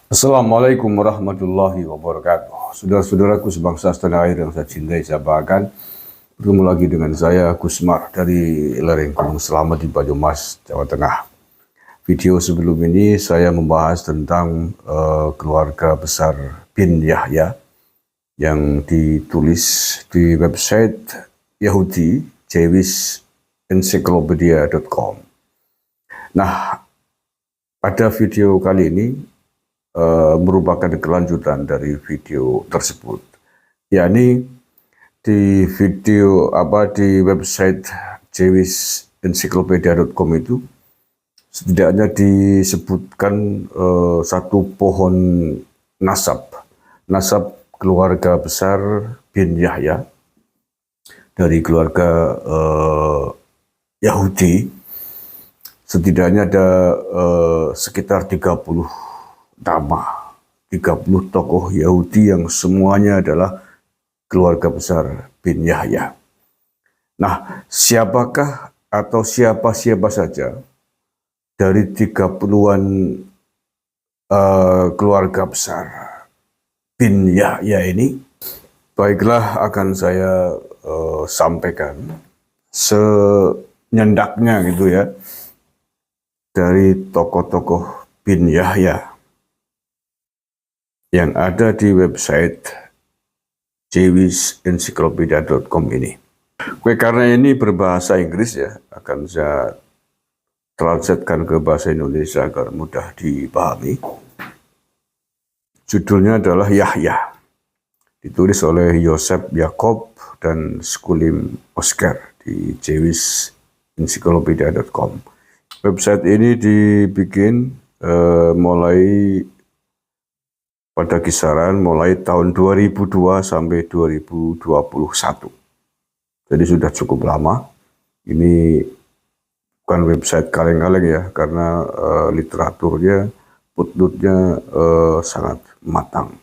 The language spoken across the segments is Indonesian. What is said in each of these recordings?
Assalamualaikum warahmatullahi wabarakatuh. Saudara-saudaraku sebangsa setanah air yang saya cintai, saya banggakan. Bertemu lagi dengan saya, Kusmar, dari lereng Gunung Selamat di Banyumas, Jawa Tengah. Video sebelum ini saya membahas tentang keluarga besar bin Yahya yang ditulis di website Yahudi, jewishencyclopedia.com. Nah, pada video kali ini merupakan kelanjutan dari video tersebut, yakni di website jewishencyclopedia.com itu setidaknya disebutkan satu pohon nasab keluarga besar bin Yahya dari keluarga Yahudi. Setidaknya ada sekitar 30 nama, 30 tokoh Yahudi yang semuanya adalah keluarga besar bin Yahya. Nah, siapakah atau siapa-siapa saja dari 30-an keluarga besar bin Yahya ini? Baiklah, akan saya sampaikan senyendaknya gitu ya, dari tokoh-tokoh bin Yahya yang ada di website jewishencyclopedia.com ini. Karena ini berbahasa Inggris ya, akan saya translatekan ke bahasa Indonesia agar mudah dipahami. Judulnya adalah Yahya, ditulis oleh Yosef Yakob dan Skulim Oscar di jewishencyclopedia.com. Website ini dibikin mulai pada kisaran mulai tahun 2002 sampai 2021. Jadi sudah cukup lama. Ini bukan website kaleng-kaleng ya, karena literaturnya, footnote-nya sangat matang.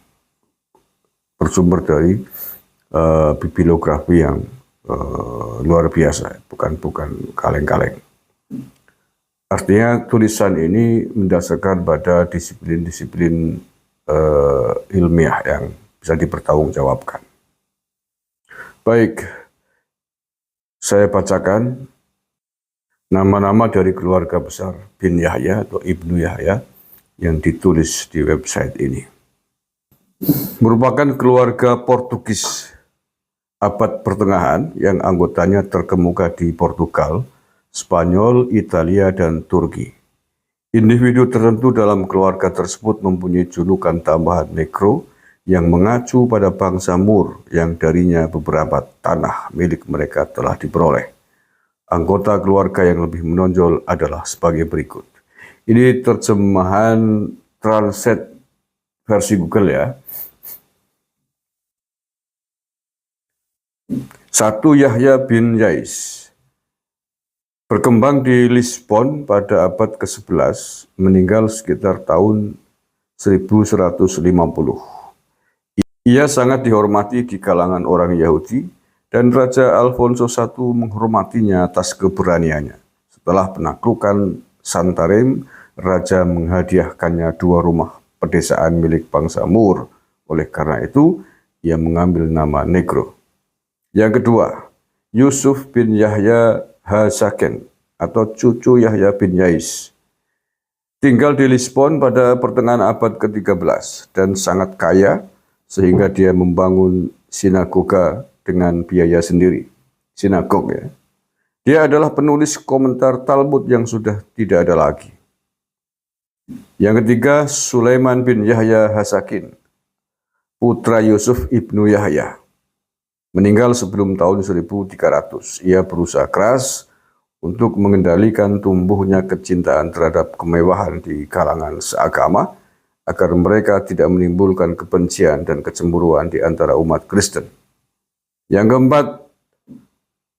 Bersumber dari bibliografi yang luar biasa, bukan kaleng-kaleng. Artinya tulisan ini mendasarkan pada disiplin-disiplin ilmiah yang bisa dipertanggungjawabkan. Baik, saya bacakan nama-nama dari keluarga besar bin Yahya atau Ibnu Yahya yang ditulis di website ini. Merupakan keluarga Portugis abad pertengahan yang anggotanya terkemuka di Portugal, Spanyol, Italia, dan Turki. Individu tertentu dalam keluarga tersebut mempunyai julukan tambahan Negro yang mengacu pada bangsa Moor yang darinya beberapa tanah milik mereka telah diperoleh. Anggota keluarga yang lebih menonjol adalah sebagai berikut. Ini terjemahan translate versi Google ya. 1. Yahya bin Yais. Berkembang di Lisbon pada abad ke-11, meninggal sekitar tahun 1150. Ia sangat dihormati di kalangan orang Yahudi, dan Raja Alfonso I menghormatinya atas keberaniannya. Setelah penaklukan Santarem, Raja menghadiahkannya 2 rumah pedesaan milik bangsa Moor. Oleh karena itu, ia mengambil nama Negro. Yang kedua, Yusuf bin Yahya Hasaken atau cucu Yahya bin Yais. Tinggal di Lisbon pada pertengahan abad ke-13 dan sangat kaya sehingga dia membangun sinagoga dengan biaya sendiri. Sinagog ya. Dia adalah penulis komentar Talmud yang sudah tidak ada lagi. Yang ketiga, Sulaiman bin Yahya Hasakin, putra Yusuf ibnu Yahya. Meninggal sebelum tahun 1300. Ia berusaha keras untuk mengendalikan tumbuhnya kecintaan terhadap kemewahan di kalangan seagama agar mereka tidak menimbulkan kebencian dan kecemburuan di antara umat Kristen. Yang keempat,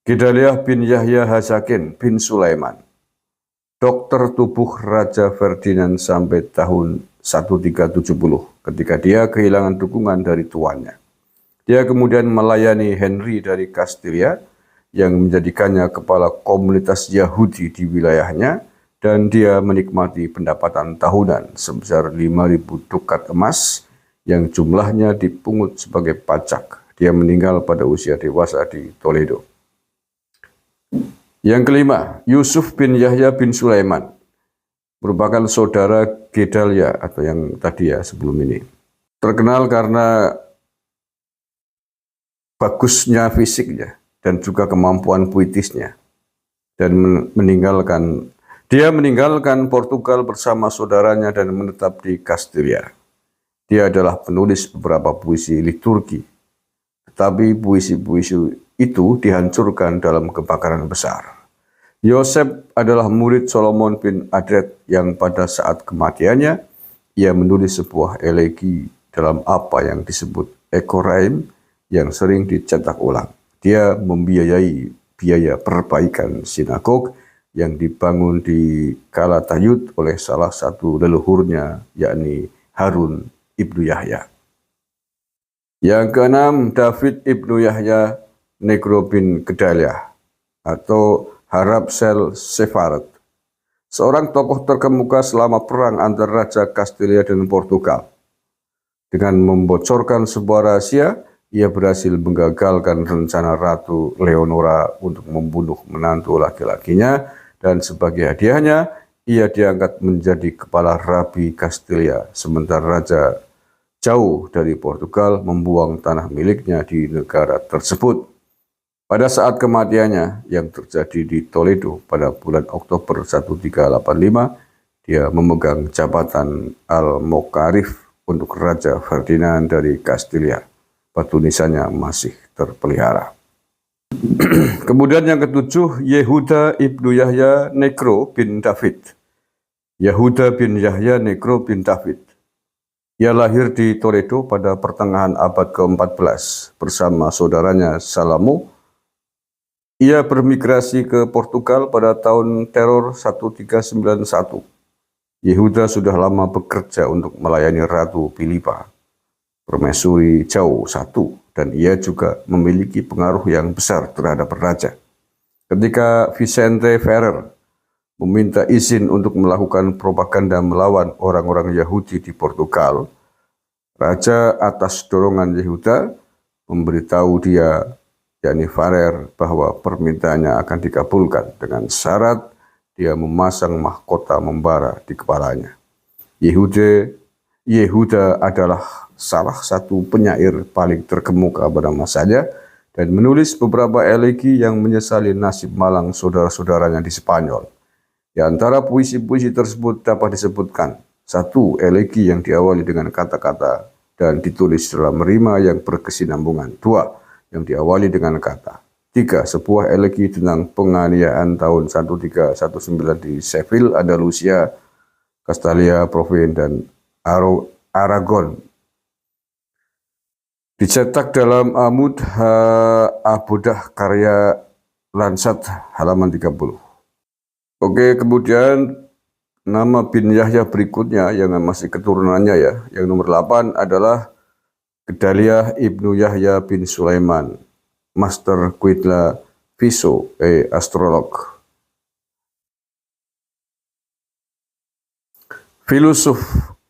Gedaliah bin Yahya Hasakin bin Sulaiman, dokter tubuh Raja Ferdinand sampai tahun 1370 ketika dia kehilangan dukungan dari tuannya. Dia kemudian melayani Henry dari Kastilia yang menjadikannya kepala komunitas Yahudi di wilayahnya dan dia menikmati pendapatan tahunan sebesar 5.000 dukat emas yang jumlahnya dipungut sebagai pajak. Dia meninggal pada usia dewasa di Toledo. Yang kelima, Yusuf bin Yahya bin Sulaiman, merupakan saudara Gedalia atau yang tadi ya sebelum ini. Terkenal karena bagusnya fisiknya dan juga kemampuan puitisnya, dan dia meninggalkan Portugal bersama saudaranya dan menetap di Kastilia. Dia adalah penulis beberapa puisi liturgi, tetapi puisi-puisi itu dihancurkan dalam kebakaran besar. Yosef adalah murid Solomon bin Adret yang pada saat kematiannya, ia menulis sebuah elegi dalam apa yang disebut Ekoraim yang sering dicetak ulang. Dia membiayai biaya perbaikan sinagog yang dibangun di Kalatayud oleh salah satu leluhurnya, yakni Harun ibnu Yahya. Yang keenam, David ibnu Yahya Negro bin Gedalia atau Harab Sel Sefaret, seorang tokoh terkemuka selama perang antara Raja Kastilia dan Portugal. Dengan membocorkan sebuah rahasia, ia berhasil menggagalkan rencana Ratu Leonora untuk membunuh menantu laki-lakinya, dan sebagai hadiahnya, ia diangkat menjadi kepala Rabi Kastilia, sementara Raja jauh dari Portugal membuang tanah miliknya di negara tersebut. Pada saat kematiannya yang terjadi di Toledo pada bulan Oktober 1385, dia memegang jabatan Al-Mokarif untuk Raja Ferdinand dari Kastilia. Batu nisannya masih terpelihara. Kemudian yang ketujuh, Yehuda ibnu Yahya Negro bin David. Yehuda bin Yahya Negro bin David. Ia lahir di Toledo pada pertengahan abad ke-14 bersama saudaranya Salamo. Ia bermigrasi ke Portugal pada tahun teror 1391. Yehuda sudah lama bekerja untuk melayani Ratu Philippa, permaisuri Zhao I, dan ia juga memiliki pengaruh yang besar terhadap raja. Ketika Vicente Ferrer meminta izin untuk melakukan propaganda melawan orang-orang Yahudi di Portugal, raja atas dorongan Yehuda memberitahu dia, yakni Ferrer, bahwa permintaannya akan dikabulkan dengan syarat dia memasang mahkota membara di kepalanya. Yehuda adalah salah satu penyair paling terkemuka pada masanya dan menulis beberapa elegi yang menyesali nasib malang saudara-saudaranya di Spanyol. Di antara puisi-puisi tersebut dapat disebutkan: 1. Elegi yang diawali dengan kata-kata dan ditulis dalam rima yang berkesinambungan. 2. Yang diawali dengan kata. 3. Sebuah elegi tentang penganiayaan tahun 1319 di Seville, Andalusia, Castalia, Provence, dan Aragon. Dicetak dalam Amud Abudah karya Lansat halaman 30. Oke, kemudian nama bin Yahya berikutnya yang masih keturunannya ya. Yang nomor 8 adalah Gedalia ibnu Yahya bin Sulaiman, Master Quidla Viso, astrolog. Filosof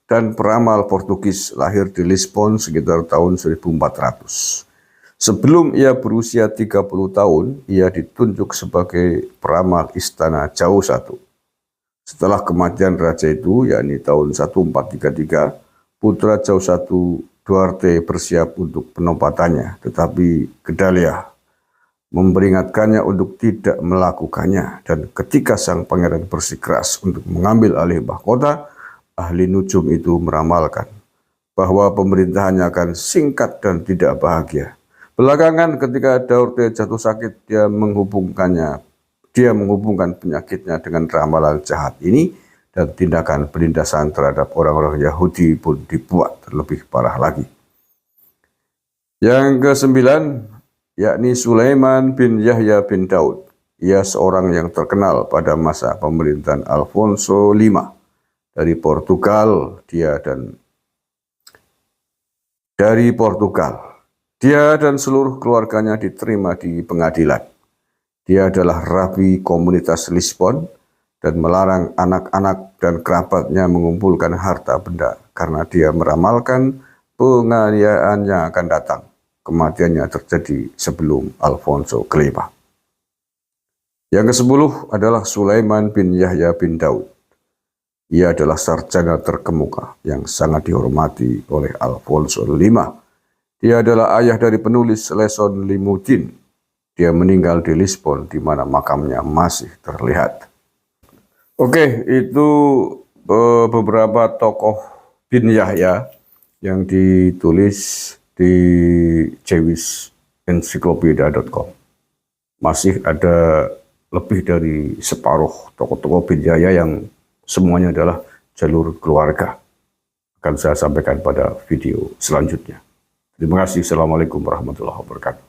dan peramal Portugis, lahir di Lisbon sekitar tahun 1400. Sebelum ia berusia 30 tahun, ia ditunjuk sebagai peramal istana Zhao I. Setelah kematian raja itu, yakni tahun 1433, putra Zhao I Duarte bersiap untuk penobatannya, tetapi Gedalia memperingatkannya untuk tidak melakukannya, dan ketika sang pangeran bersikeras untuk mengambil alih mahkota, ahli nujum itu meramalkan bahwa pemerintahannya akan singkat dan tidak bahagia. Belakangan ketika Duarte jatuh sakit, dia menghubungkan penyakitnya dengan ramalan jahat ini, dan tindakan penindasan terhadap orang-orang Yahudi pun dibuat lebih parah lagi. Yang ke-9, yakni Sulaiman bin Yahya bin Daud. Ia seorang yang terkenal pada masa pemerintahan Alfonso V dari Portugal. Dia dan seluruh keluarganya diterima di pengadilan. Dia adalah rabi komunitas Lisbon dan melarang anak-anak dan kerabatnya mengumpulkan harta benda karena dia meramalkan penganiayaan yang akan datang. Kematiannya terjadi sebelum Alfonso kelima. Yang ke-10 adalah Sulaiman bin Yahya bin Daud. Ia adalah sarjana terkemuka yang sangat dihormati oleh Alfonso V. Dia adalah ayah dari penulis Leson Limudin. Dia meninggal di Lisbon di mana makamnya masih terlihat. Oke, itu beberapa tokoh bin Yahya yang ditulis di jewisencyclopedia.com. Masih ada lebih dari separuh tokoh-tokoh bin Yahya yang semuanya adalah jalur keluarga. Akan saya sampaikan pada video selanjutnya. Terima kasih. Assalamualaikum warahmatullahi wabarakatuh.